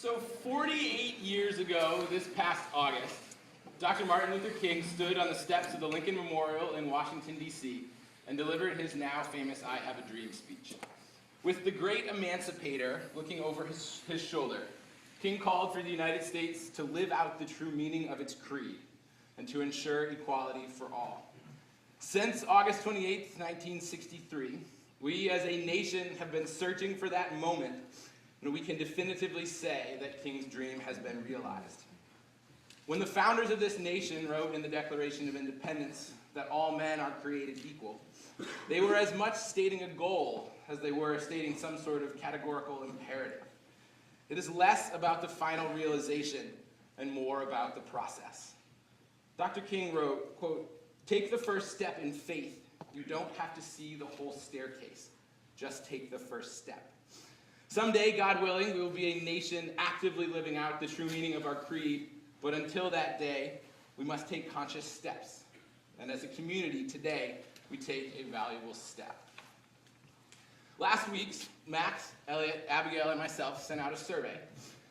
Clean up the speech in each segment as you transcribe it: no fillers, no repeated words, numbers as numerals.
So 48 years ago, this past August, Dr. Martin Luther King stood on the steps of the Lincoln Memorial in Washington, D.C., and delivered his now famous I Have a Dream speech. With the great emancipator looking over his shoulder, King called for the United States to live out the true meaning of its creed and to ensure equality for all. Since August 28, 1963, we as a nation have been searching for that moment when we can definitively say that King's dream has been realized. When the founders of this nation wrote in the Declaration of Independence that all men are created equal, they were as much stating a goal as they were stating some sort of categorical imperative. It is less about the final realization and more about the process. Dr. King wrote, quote, "Take the first step in faith. You don't have to see the whole staircase. Just take the first step." Someday, God willing, we will be a nation actively living out the true meaning of our creed, but until that day, we must take conscious steps. And as a community today, we take a valuable step. Last week, Max, Elliot, Abigail, and myself sent out a survey,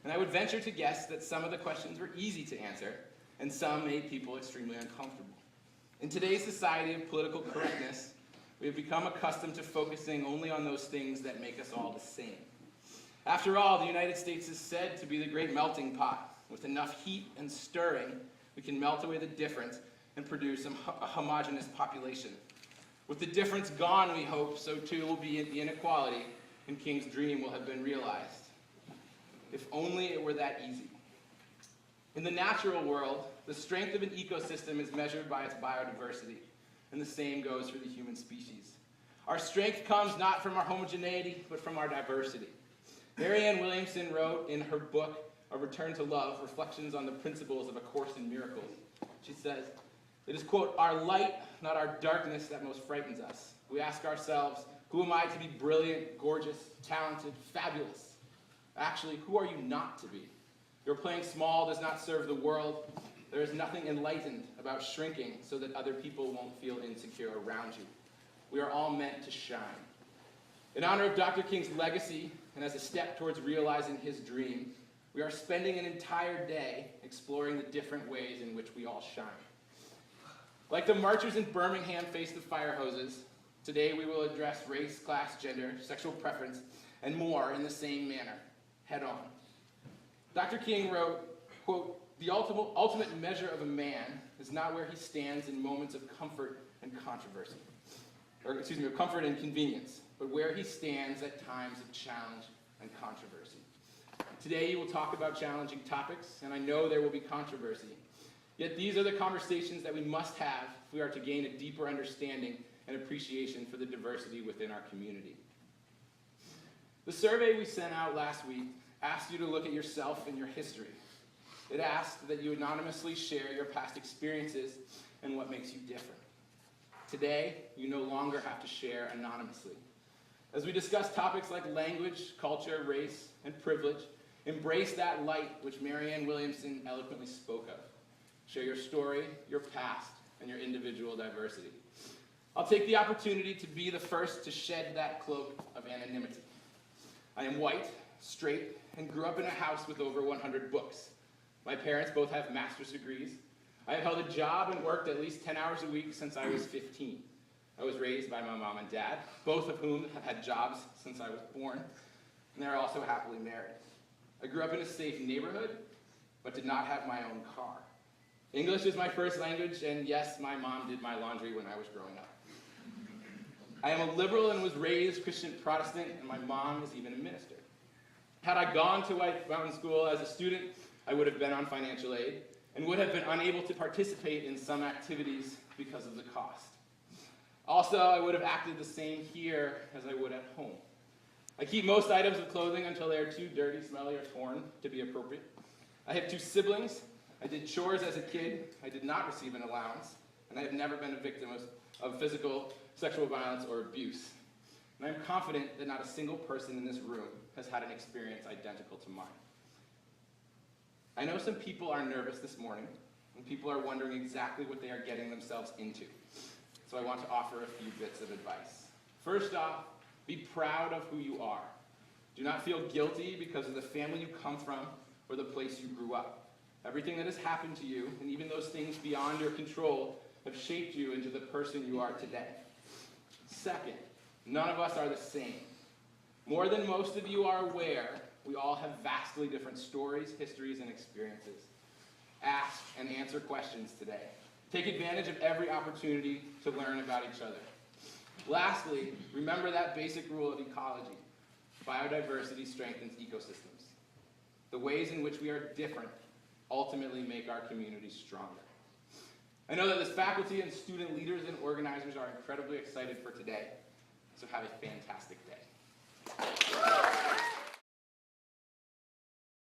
and I would venture to guess that some of the questions were easy to answer, and some made people extremely uncomfortable. In today's society of political correctness, we have become accustomed to focusing only on those things that make us all the same. After all, the United States is said to be the great melting pot. With enough heat and stirring, we can melt away the difference and produce a homogeneous population. With the difference gone, we hope, so too will be the inequality, and King's dream will have been realized. If only it were that easy. In the natural world, the strength of an ecosystem is measured by its biodiversity, and the same goes for the human species. Our strength comes not from our homogeneity, but from our diversity. Marianne Williamson wrote in her book, A Return to Love, Reflections on the Principles of A Course in Miracles. She says, "It is, quote, our light, not our darkness, that most frightens us. We ask ourselves, who am I to be brilliant, gorgeous, talented, fabulous? Actually, who are you not to be? Your playing small does not serve the world. There is nothing enlightened about shrinking so that other people won't feel insecure around you. We are all meant to shine." In honor of Dr. King's legacy, and as a step towards realizing his dream, we are spending an entire day exploring the different ways in which we all shine. Like the marchers in Birmingham faced the fire hoses, today we will address race, class, gender, sexual preference, and more in the same manner, head on. Dr. King wrote, quote, "The ultimate measure of a man is not where he stands in moments of comfort and controversy, of comfort and convenience, but where he stands at times of challenge and controversy." Today you will talk about challenging topics, and I know there will be controversy. Yet these are the conversations that we must have if we are to gain a deeper understanding and appreciation for the diversity within our community. The survey we sent out last week asked you to look at yourself and your history. It asked that you anonymously share your past experiences and what makes you different. Today, you no longer have to share anonymously. As we discuss topics like language, culture, race, and privilege, embrace that light which Marianne Williamson eloquently spoke of. Share your story, your past, and your individual diversity. I'll take the opportunity to be the first to shed that cloak of anonymity. I am white, straight, and grew up in a house with over 100 books. My parents both have master's degrees. I have held a job and worked at least 10 hours a week since I was 15. I was raised by my mom and dad, both of whom have had jobs since I was born, and they're also happily married. I grew up in a safe neighborhood, but did not have my own car. English is my first language, and yes, my mom did my laundry when I was growing up. I am a liberal and was raised Christian Protestant, and my mom is even a minister. Had I gone to White Mountain School as a student, I would have been on financial aid and would have been unable to participate in some activities because of the cost. Also, I would have acted the same here as I would at home. I keep most items of clothing until they are too dirty, smelly, or torn to be appropriate. I have 2 siblings. I did chores as a kid. I did not receive an allowance, and I have never been a victim of physical, sexual violence, or abuse. And I'm confident that not a single person in this room has had an experience identical to mine. I know some people are nervous this morning, and people are wondering exactly what they are getting themselves into. So I want to offer a few bits of advice. First off, be proud of who you are. Do not feel guilty because of the family you come from or the place you grew up. Everything that has happened to you, and even those things beyond your control, have shaped you into the person you are today. Second, none of us are the same. More than most of you are aware, we all have vastly different stories, histories, and experiences. Ask and answer questions today. Take advantage of every opportunity to learn about each other. Lastly, remember that basic rule of ecology. Biodiversity strengthens ecosystems. The ways in which we are different ultimately make our communities stronger. I know that this faculty and student leaders and organizers are incredibly excited for today, so have a fantastic day.